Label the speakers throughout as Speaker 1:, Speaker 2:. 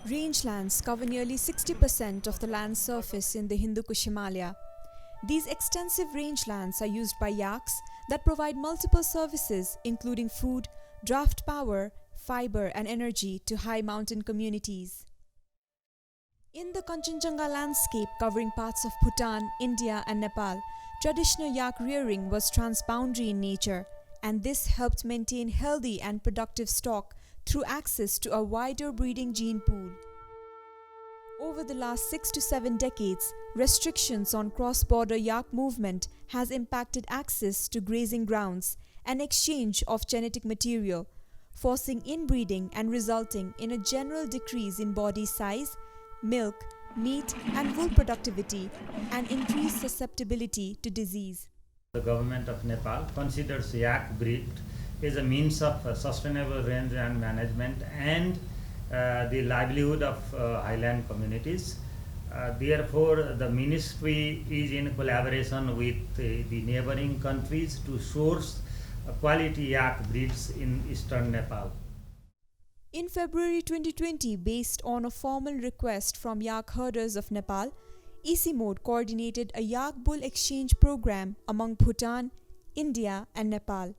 Speaker 1: Rangelands cover nearly 60% of the land surface in the Hindu Kush Himalaya. These extensive rangelands are used by yaks that provide multiple services including food, draft power, fiber and energy to high mountain communities. In the Kanchenjunga landscape covering parts of Bhutan, India and Nepal, traditional yak rearing was transboundary in nature, and this helped maintain healthy and productive stock through access to a wider breeding gene pool. Over the last 6 to 7 decades, restrictions on cross-border yak movement has impacted access to grazing grounds and exchange of genetic material, forcing inbreeding and resulting in a general decrease in body size, milk, meat and wool productivity, and increased susceptibility to disease.
Speaker 2: The government of Nepal considers yak breed is a means of sustainable range and management and the livelihood of highland communities. Therefore, the ministry is in collaboration with the neighboring countries to source quality yak breeds in eastern Nepal.
Speaker 1: In February 2020, based on a formal request from yak herders of Nepal, ICIMOD coordinated a yak bull exchange program among Bhutan, India and Nepal.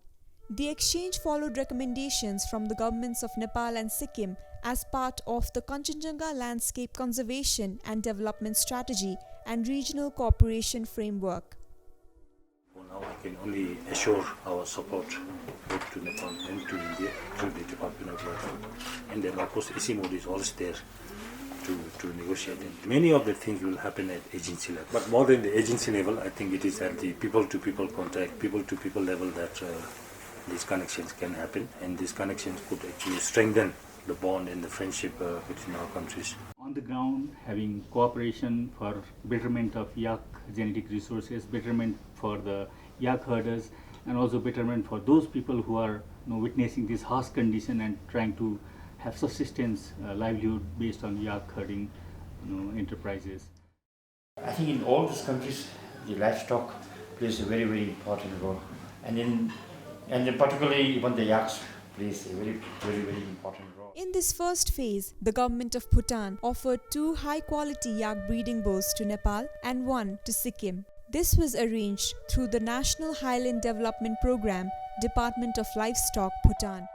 Speaker 1: The exchange followed recommendations from the governments of Nepal and Sikkim as part of the Kanchenjunga Landscape Conservation and Development Strategy and Regional Cooperation Framework.
Speaker 3: For now, I can only assure our support both to Nepal and to India through the Department of Life. And then, of course, ICIMOD is always there to negotiate. And many of the things will happen at agency level. But more than the agency level, I think it is at the people-to-people contact, people-to-people level that these connections can happen, and these connections could actually strengthen the bond and the friendship between our countries.
Speaker 4: On the ground, having cooperation for betterment of yak genetic resources, betterment for the yak herders, and also betterment for those people who are witnessing this harsh condition and trying to have subsistence livelihood based on yak herding enterprises.
Speaker 5: I think in all these countries, the livestock plays a very, very important role, and then particularly even the yaks plays a very, very, very important role.
Speaker 1: In this first phase, the government of Bhutan offered 2 high-quality yak breeding bulls to Nepal and 1 to Sikkim. This was arranged through the National Highland Development Program, Department of Livestock, Bhutan.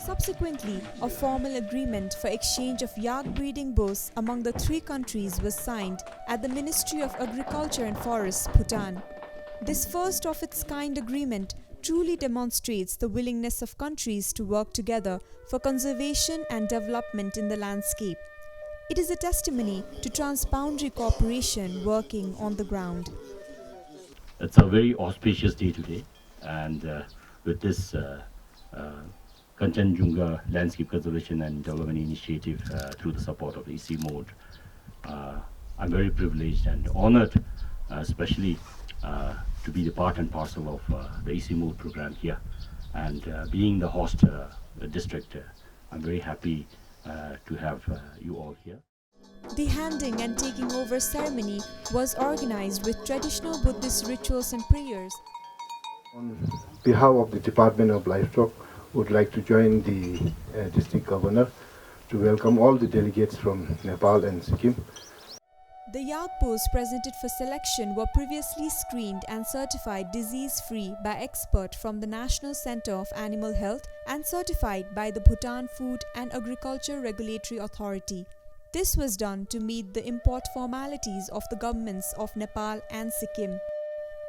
Speaker 1: Subsequently, a formal agreement for exchange of yak breeding bulls among the 3 countries was signed at the Ministry of Agriculture and Forests, Bhutan. This first of its kind agreement truly demonstrates the willingness of countries to work together for conservation and development in the landscape. It is a testimony to transboundary cooperation working on the ground.
Speaker 6: It's a very auspicious day today, and with this Kanchenjunga Landscape Conservation and Development Initiative through the support of the ICIMOD, I'm very privileged and honored, especially to be the part and parcel of the ICIMOD program here, and being the host district, I'm very happy to have you all here.
Speaker 1: The handing and taking over ceremony was organized with traditional Buddhist rituals and prayers.
Speaker 7: On behalf of the Department of Livestock, would like to join the district governor to welcome all the delegates from Nepal and Sikkim.
Speaker 1: The yak bulls presented for selection were previously screened and certified disease-free by expert from the National Center of Animal Health and certified by the Bhutan Food and Agriculture Regulatory Authority. This was done to meet the import formalities of the governments of Nepal and Sikkim.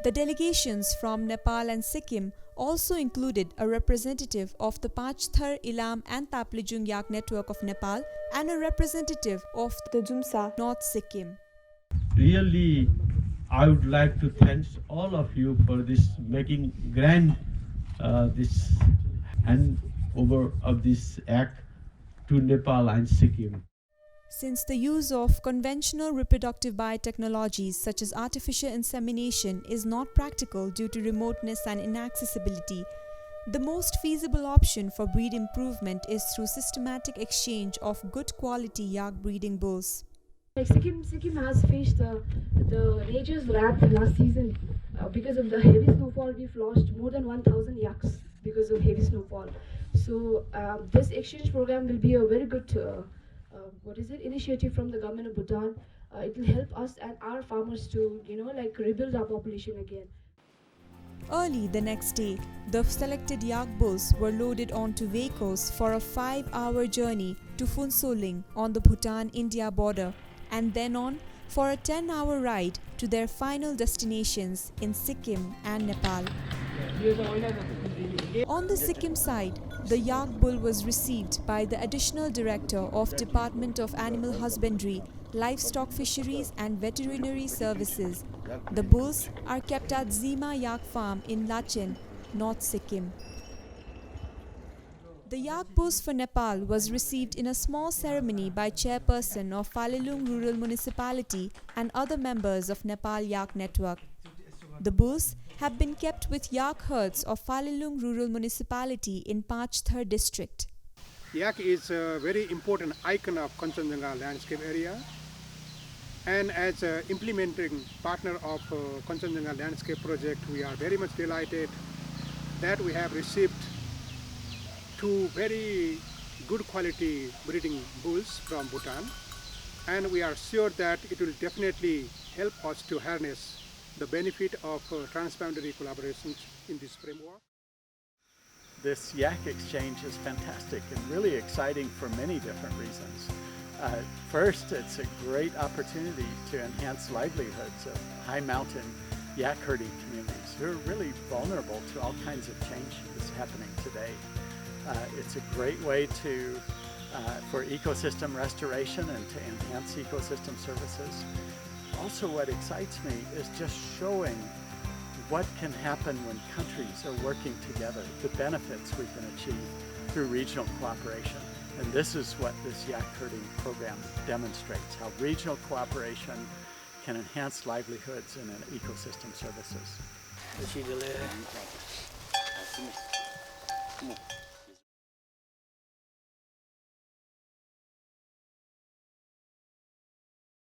Speaker 1: The delegations from Nepal and Sikkim also included a representative of the Pachthar, Ilam and Taplijung Yak Network of Nepal and a representative of the Jumsa, North Sikkim.
Speaker 8: Really, I would like to thank all of you for this making grand this handover of this act to Nepal and Sikkim.
Speaker 1: Since the use of conventional reproductive biotechnologies such as artificial insemination is not practical due to remoteness and inaccessibility, the most feasible option for breed improvement is through systematic exchange of good quality yak breeding bulls.
Speaker 9: Sikkim has faced the rages wrath last season. Because of the heavy snowfall, we've lost more than 1,000 yaks because of heavy snowfall. So this exchange program will be a very good initiative from the government of Bhutan. It will help us and our farmers to rebuild our population again.
Speaker 1: Early the next day, the selected yak bulls were loaded onto vehicles for a 5-hour journey to Phunsoling on the Bhutan-India border, and then on for a 10-hour ride to their final destinations in Sikkim and Nepal. On the Sikkim side, the yak bull was received by the Additional Director of Department of Animal Husbandry, Livestock Fisheries and Veterinary Services. The bulls are kept at Zima Yak Farm in Lachen, North Sikkim. The yak bulls for Nepal was received in a small ceremony by chairperson of Falelung Rural Municipality and other members of Nepal Yak Network. The bulls have been kept with yak herds of Falelung Rural Municipality in Panchthar district.
Speaker 10: Yak is a very important icon of Kanchenjunga landscape area, and as an implementing partner of Kanchenjunga landscape project, we are very much delighted that we have received 2 very good quality breeding bulls from Bhutan, and we are sure that it will definitely help us to harness the benefit of transboundary collaborations in this framework.
Speaker 11: This yak exchange is fantastic and really exciting for many different reasons. First, it's a great opportunity to enhance livelihoods of high mountain yak herding communities who are really vulnerable to all kinds of change that's happening today. It's a great way for ecosystem restoration and to enhance ecosystem services. Also, what excites me is just showing what can happen when countries are working together, the benefits we can achieve through regional cooperation. And this is what this yak herding program demonstrates, how regional cooperation can enhance livelihoods and ecosystem services.